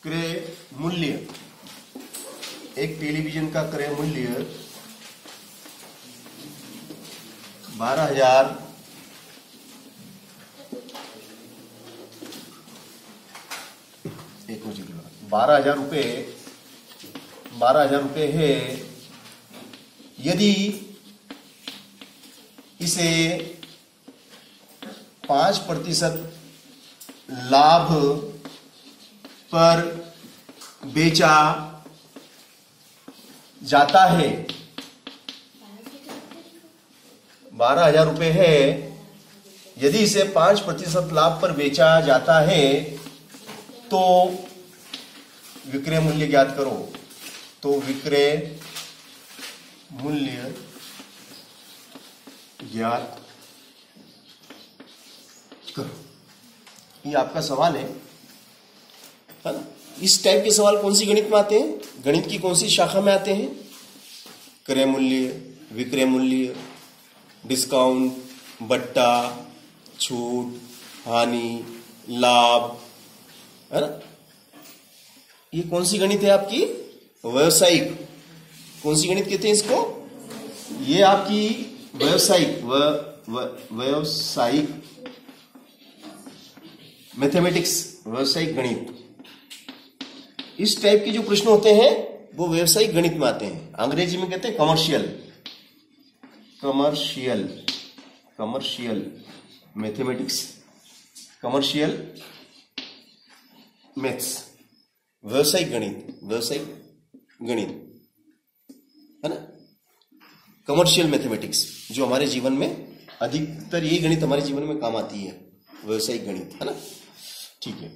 क्रय मूल्य, एक टेलीविजन का क्रय मूल्य 12,000 रुपये है। यदि इसे 5% लाभ पर बेचा जाता है, 12,000 रुपये है। यदि इसे 5% लाभ पर बेचा जाता है तो विक्रय मूल्य ज्ञात करो। तो विक्रय मूल्य ज्ञात करो, ये आपका सवाल है ना। इस टाइप के सवाल कौन सी गणित में आते हैं, गणित की कौन सी शाखा में आते हैं? क्रय मूल्य, विक्रय मूल्य, डिस्काउंट, बट्टा, छूट, हानि, लाभ, है ना। ये कौन सी गणित है आपकी? व्यवसायिक। कौन सी गणित कहते हैं इसको? ये आपकी व्यवसायिक व्यवसायिक मैथमेटिक्स, व्यवसायिक गणित। इस टाइप के जो प्रश्न होते हैं वो व्यवसायिक गणित में आते हैं। अंग्रेजी में कहते हैं कमर्शियल मैथमेटिक्स, कमर्शियल मैथ्स, व्यवसायिक गणित है ना। कमर्शियल मैथमेटिक्स जो हमारे जीवन में अधिकतर, यही गणित हमारे जीवन में काम आती है, व्यवसायिक गणित, है ना। ठीक है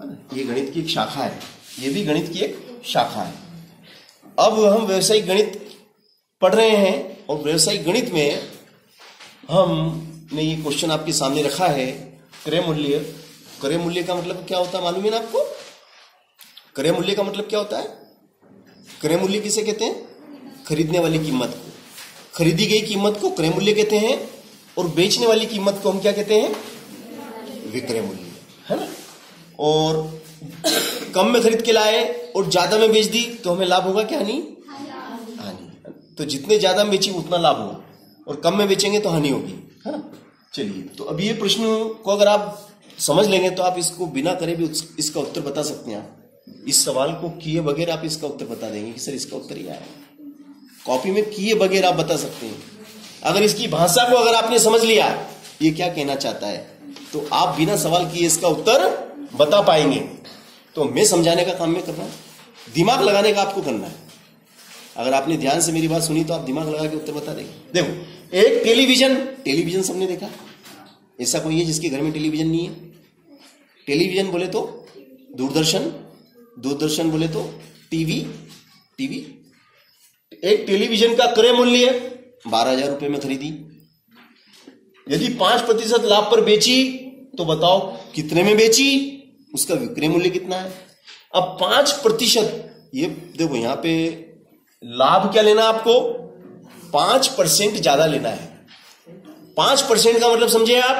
ना। ये गणित की एक शाखा है, ये भी गणित की एक शाखा है। अब हम व्यवसायिक गणित पढ़ रहे हैं और व्यवसायिक गणित में हमने ये क्वेश्चन आपके सामने रखा है, क्रय मूल्य। क्रय मूल्य का मतलब क्या होता है मालूम है ना आपको? क्रय मूल्य का मतलब क्या होता है? क्रय मूल्य किसे कहते हैं? खरीदने वाली कीमत को, खरीदी गई कीमत को क्रय मूल्य कहते हैं, और बेचने वाली कीमत को हम क्या कहते हैं? विक्रय मूल्य, है ना। और कम में खरीद के लाए और ज्यादा में बेच दी तो हमें लाभ होगा क्या हानि? तो जितने ज्यादा में बेची उतना लाभ होगा, और कम में बेचेंगे तो हानि होगी, है ना। चलिए, तो अभी ये प्रश्न को अगर आप समझ लेंगे तो आप इसको बिना करे भी इसका उत्तर बता सकते हैं। आप इस सवाल को किए बगैर आप इसका उत्तर बता देंगे कि सर इसका उत्तर ये आया। कॉपी में किए बगैर आप बता सकते हैं। अगर इसकी भाषा को अगर आपने समझ लिया ये क्या कहना चाहता है, तो आप बिना सवाल किए इसका उत्तर बता पाएंगे। तो मैं समझाने का काम में कर रहा हूं, दिमाग लगाने का आपको करना है। अगर आपने ध्यान से मेरी बात सुनी तो आप दिमाग लगा के उत्तर बता देंगे। देखो, एक टेलीविजन सबने देखा? ऐसा कोई है जिसके घर में टेलीविजन नहीं है? टेलीविजन बोले तो दूरदर्शन बोले तो टीवी। एक टेलीविजन का क्रय मूल्य 12,000 रुपए में खरीदी। यदि 5% लाभ पर बेची तो बताओ कितने में बेची, उसका विक्रय मूल्य कितना है। अब 5%, ये देखो यहां पे लाभ क्या लेना आपको? 5% ज्यादा लेना है। 5% का मतलब समझे आप?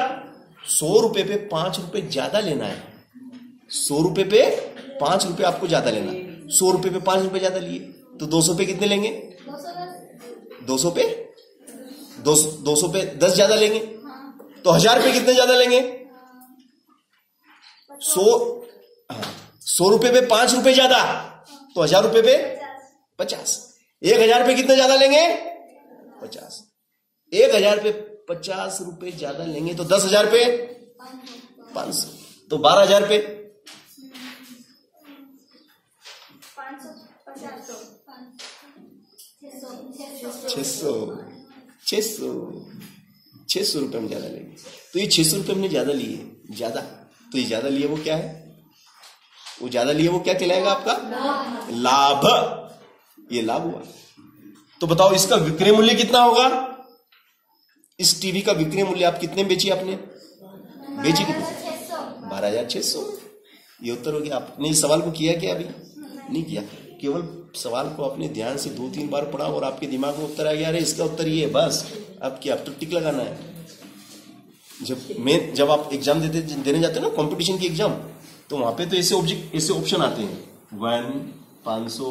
100 रुपए पे 5 रुपए ज्यादा लेना है। 100 रुपए पे 5 रुपए आपको ज्यादा लेना है। 100 रुपए पे 5 रुपए ज्यादा लिए तो 200 पे कितने लेंगे? 200 पे 10 ज्यादा लेंगे तो 1000 पे कितने ज्यादा लेंगे? 100 रुपए पे 5 रुपए ज्यादा तो 1000 रुपए पे 50। 1000 पे कितने ज्यादा लेंगे? 50। 1000 पे 50 रुपए ज्यादा लेंगे तो 10,000 पे 500, तो 12,000 पे 600 रुपए में ज्यादा लेंगे। तो ये 600 रुपए हमने ज्यादा लिए, ज्यादा, तो ये ज्यादा लिए वो क्या है? वो ज्यादा लिए वो क्या कहलाएगा आपका? लाभ। ये लाभ हुआ। तो बताओ इसका विक्रय मूल्य कितना होगा? इस टीवी का विक्रय मूल्य आप कितने में बेची? आपने बेची कितने? 12,600। ये उत्तर हो गया। आपने इस सवाल को किया क्या? अभी नहीं किया। केवल सवाल को अपने ध्यान से 2-3 बार पढ़ा और आपके दिमाग में उत्तर आ गया, अरे इसका उत्तर ये है, बस अब क्या, अब तो टिक लगाना है। जब आप एग्जाम देने जाते हो ना, कंपटीशन की एग्जाम, तो वहां पे तो ऐसे ऑब्जेक्ट ऐसे ऑप्शन आते हैं 1 500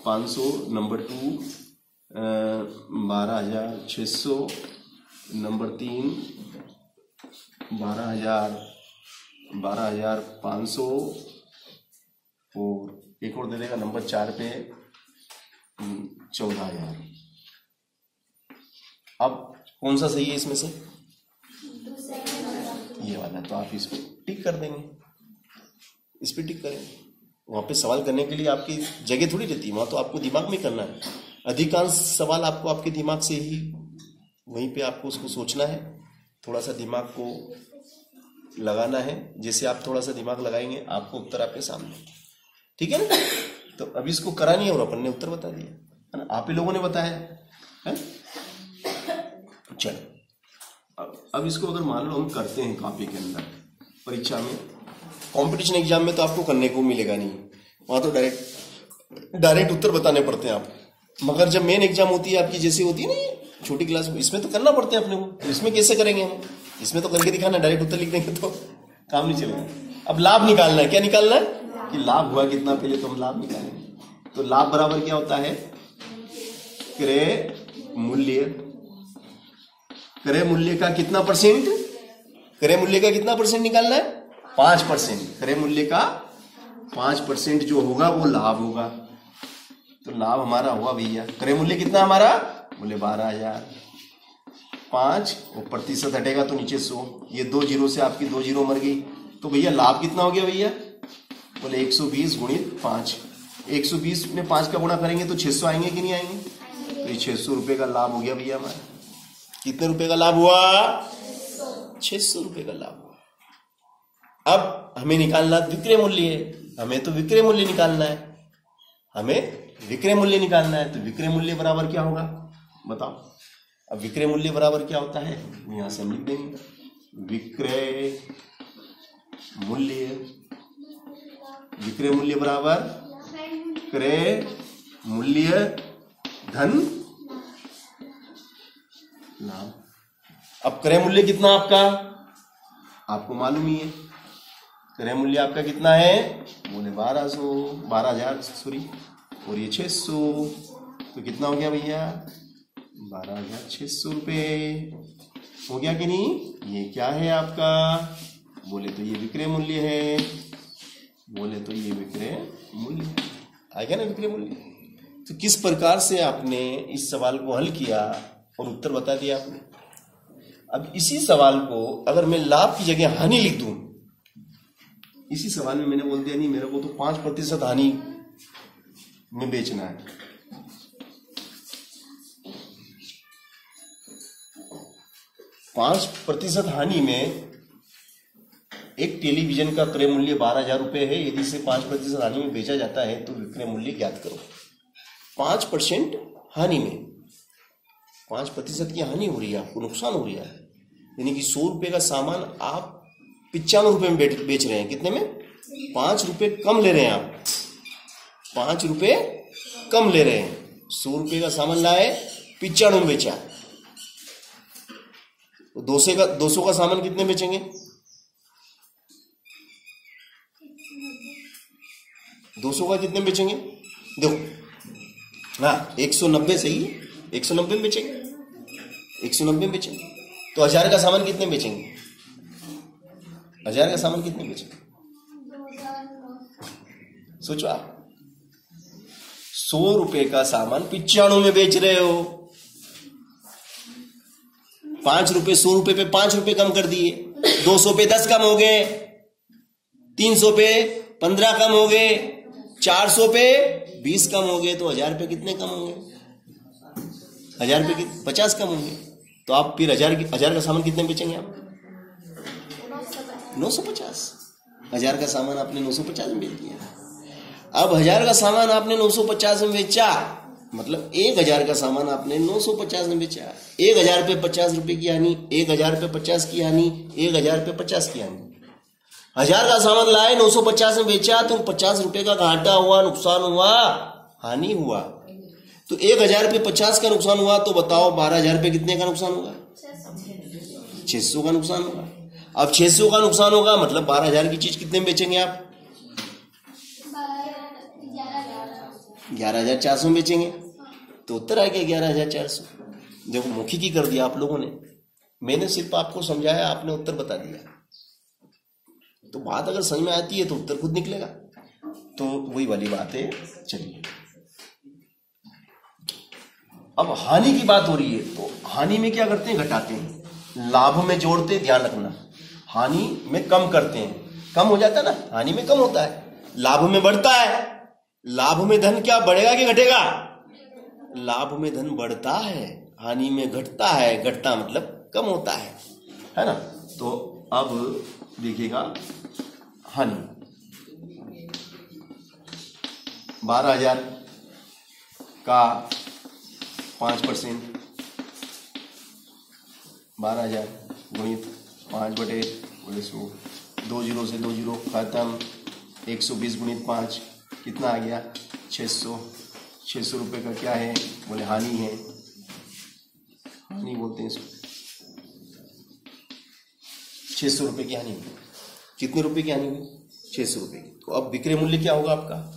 500 नंबर 2 12,600 नंबर 3 12,500 और एक और दे देगा नंबर 4 पे 14,000। अब कौन सा सही है इसमें से? ये वाला। तो आप इस पे टिक कर देंगे, इस पे टिक करेंगे। वहां पे सवाल करने के लिए आपकी जगह थोड़ी रहती है, वहां तो आपको दिमाग में करना है। अधिकांश सवाल आपको आपके दिमाग से ही वहीं पे आपको उसको सोचना है, थोड़ा सा दिमाग को लगाना है। जैसे आप थोड़ा सा दिमाग लगाएंगे आपको उत्तर आपके सामने, ठीक है ना। तो अभी इसको करा नहीं और अपन ने उत्तर बता दिया है ना, आप ही लोगों ने बताया है। चलो अब इसको अगर मान लो हम करते हैं कॉपी के अंदर, परीक्षा में कंपटीशन एग्जाम में तो आपको करने को मिलेगा नहीं, वहां तो डायरेक्ट उत्तर बताने पड़ते हैं आप। मगर जब मेन एग्जाम होती है आपकी, जैसे होती है ना छोटी क्लास में, इसमें तो करना पड़ते हैं अपने को। तो इसमें कैसे करेंगे हम? इसमें तो करके दिखाना, डायरेक्ट उत्तर लिख देंगे तो काम नहीं चलेगा। अब लाभ निकालना है। क्या निकालना है? कि लाभ हुआ कितना, पहले तो हम लाभ निकालेंगे। तो लाभ बराबर क्या होता है? क्रय मूल्य। क्रय मूल्य का कितना परसेंट? क्रय मूल्य का कितना परसेंट निकालना है? 5%। क्रय मूल्य का 5% जो होगा वो लाभ होगा। तो लाभ हमारा हुआ भैया, क्रय मूल्य कितना हमारा? बोले 12,000। 5 और प्रतिशत हटेगा तो नीचे 100। ये 2 जीरो से आपकी 2 जीरो मर गई। तो भैया लाभ कितना हो गया भैया? बोले 120 गुणित 5। 120 में 5 का गुणा करेंगे तो 600 आएंगे कि नहीं आएंगे? तो ये 600 रुपए का लाभ हो गया भैया हमारा। कितने रुपए का लाभ हुआ? 600 रुपए का लाभ हुआ। अब हमें निकालना विक्रय मूल्य है, हमें तो विक्रय मूल्य निकालना है, हमें विक्रय मूल्य निकालना है। तो विक्रय मूल्य बराबर क्या होगा बताओ? अब विक्रय मूल्य बराबर क्या होता है? यहां से हम लिख देंगे विक्रय मूल्य। विक्रय मूल्य बराबर क्रय मूल्य धन लाभ। अब क्रय मूल्य कितना आपका? आपको मालूम ही है। क्रय मूल्य आपका कितना है? बोले 12,000 सॉरी, और ये 600। तो कितना हो गया भैया? 12,600 रुपए हो गया कि नहीं? ये क्या है आपका? बोले तो ये विक्रय मूल्य है। बोले तो ये विक्रय मूल्य आ गया ना, विक्रय मूल्य। तो किस प्रकार से आपने इस सवाल को हल किया और उत्तर बता दिया आपने। अब इसी सवाल को अगर मैं लाभ की जगह हानि लिख दूं, इसी सवाल में मैंने बोल दिया नहीं मेरे को तो 5% हानि में बेचना है। 5% हानि में एक टेलीविजन का क्रय मूल्य 12,000 रुपए है। यदि इसे 5% हानि में बेचा जाता है तो विक्रय मूल्य ज्ञात करो। 5% हानि में 5% की हानि हो रही है, आपको नुकसान हो रहा है। यानी कि 100 रुपए का सामान आप 95 रुपए में बेच रहे हैं। कितने में? 5 रुपए कम ले रहे हैं आप। 5 रुपए कम ले रहे हैं। 100 रुपए का सामान लाए, 95 में बेचा। 200 का सामान कितने बेचेंगे? 200 का कितने बेचेंगे? देखो हाँ 190 सही है, 190 में बेचेंगे। 190 में बेचेंगे तो 1000 का सामान कितने बेचेंगे? 1000 का सामान कितने बेचेंगे? सोचो आप। 100 रुपए का सामान 95 में बेच रहे हो। 5 रुपए 100 रुपए पे 5 रुपए कम कर दिए। 200 पे 10 कम हो गए। 300 पे 15 कम हो गए। 400 पे 20 कम हो गए। तो 1000 रुपए कितने कम होंगे? 1000 रुपए 50 कम होंगे। तो आप फिर 1000 का सामान कितने बेचेंगे आप? 950। 1000 का सामान आपने 950 में बेच दिया। अब 1000 का सामान आपने 950 में बेचा, मतलब 1000 का सामान आपने 950 में बेचा। 1000 पे 50 रुपए की हानि, 1000 पे 50 की हानि, 1000 पे 50 की हानि। 1000 का सामान लाए 950 में बेचा तो 50 रुपए का घाटा हुआ, नुकसान हुआ, हानि हुआ। तो 1000 पे 50 का नुकसान हुआ तो बताओ 12,000 पे कितने का नुकसान होगा? 600 का नुकसान होगा। अब 600 का नुकसान होगा, मतलब 12,000 की चीज कितने में बेचेंगे आप? 11,400 में बेचेंगे। तो उत्तर आ गया 11,400। देखो मौखिकी कर दिया आप लोगों ने, मैंने सिर्फ आपको समझाया, आपने उत्तर बता दिया। तो बात अगर समझ में आती है तो उत्तर खुद निकलेगा। तो वही वाली बात है। चलिए अब हानि की बात हो रही है, तो हानि में क्या करते हैं? घटाते हैं। लाभ में जोड़ते हैं, ध्यान रखना। हानि में कम करते हैं, कम हो जाता है ना, हानि में कम होता है, लाभ में बढ़ता है। लाभ में धन क्या बढ़ेगा कि घटेगा? लाभ में धन बढ़ता है, हानि में घटता है। घटता मतलब कम होता है ना। तो अब देखिएगा हानि 12,000 का 5%, 12,000 गुणित 5/100, 2 जीरो से 2 जीरो खत्म, 120 गुणित 5 कितना आ गया? 600। 600 रुपये का क्या है? बोले हानि है, हानि बोलते हैं इसको। 600 रुपये की हानि हुई। कितने रुपए की हानि हुई? 600 रुपये की। तो अब विक्रय मूल्य क्या होगा आपका?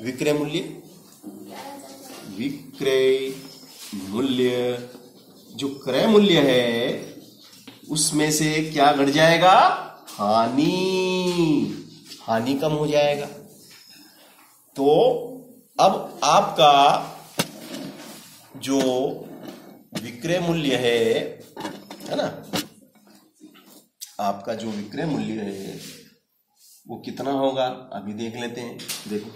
विक्रय मूल्य, विक्रय मूल्य जो क्रय मूल्य है उसमें से क्या घट जाएगा? हानि। हानि कम हो जाएगा। तो अब आपका जो विक्रय मूल्य है ना, आपका जो विक्रय मूल्य है वो कितना होगा? अभी देख लेते हैं। देखो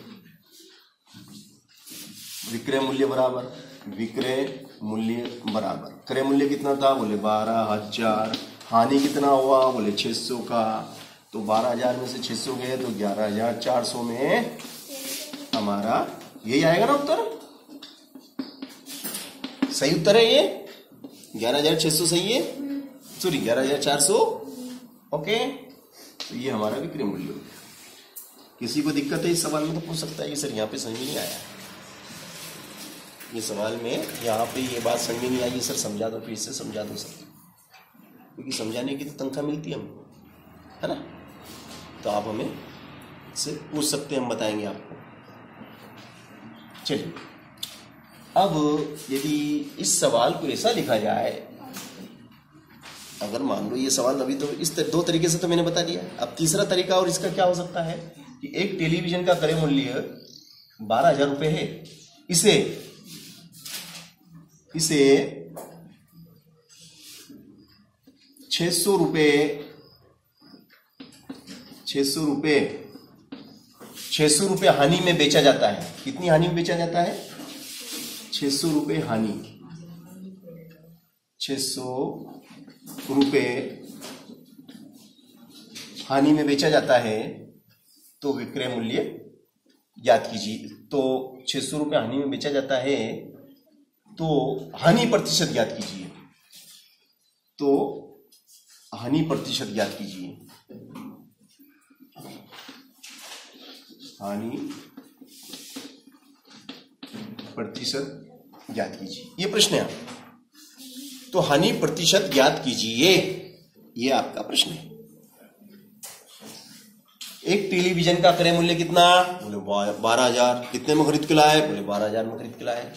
विक्रय मूल्य बराबर विक्रय मूल्य बराबर क्रय मूल्य कितना था? बोले 12,000। हानि कितना हुआ? बोले 600 का। तो 12,000 में से 600 गए तो 11,400 में हमारा यही आएगा ना उत्तर। सही उत्तर है ये, 11,600 सही है, सॉरी 11,400। ओके, तो ये हमारा विक्रय मूल्य हो गया। किसी को दिक्कत है इस सवाल में तो पूछ सकता है कि सर यहाँ पे समझ में नहीं आया, ये सवाल में यहाँ पे ये बात समझ में नहीं आई सर, समझा दो, फिर से समझा दो सर, क्योंकि समझाने की तो तनख्वाह मिलती है हमको, है ना। तो आप हमें से पूछ सकते हैं, हम बताएंगे आपको। चलिए अब यदि इस सवाल को ऐसा लिखा जाए, अगर मान लो ये सवाल अभी तो इस दो तरीके से तो मैंने बता दिया, अब तीसरा तरीका और इसका क्या हो सकता है कि एक टेलीविजन का क्रय मूल्य 12,000 रुपये है, इसे 600 रुपये हानि में बेचा जाता है। कितनी हानि में बेचा जाता है? 600 रुपये हानि, 600 रुपये हानि में बेचा जाता है। तो विक्रय मूल्य ज्ञात कीजिए। तो 600 रुपये हानि में बेचा जाता है, तो हानि प्रतिशत ज्ञात कीजिए। तो हानि प्रतिशत ज्ञात कीजिए, हानि प्रतिशत ज्ञात कीजिए, ये प्रश्न है। तो हानि प्रतिशत ज्ञात कीजिए, ये आपका प्रश्न है। एक टेलीविजन का क्रय मूल्य कितना? बोले 12,000। कितने में खरीद के लाए? बोले 12,000 में खरीद के लाए।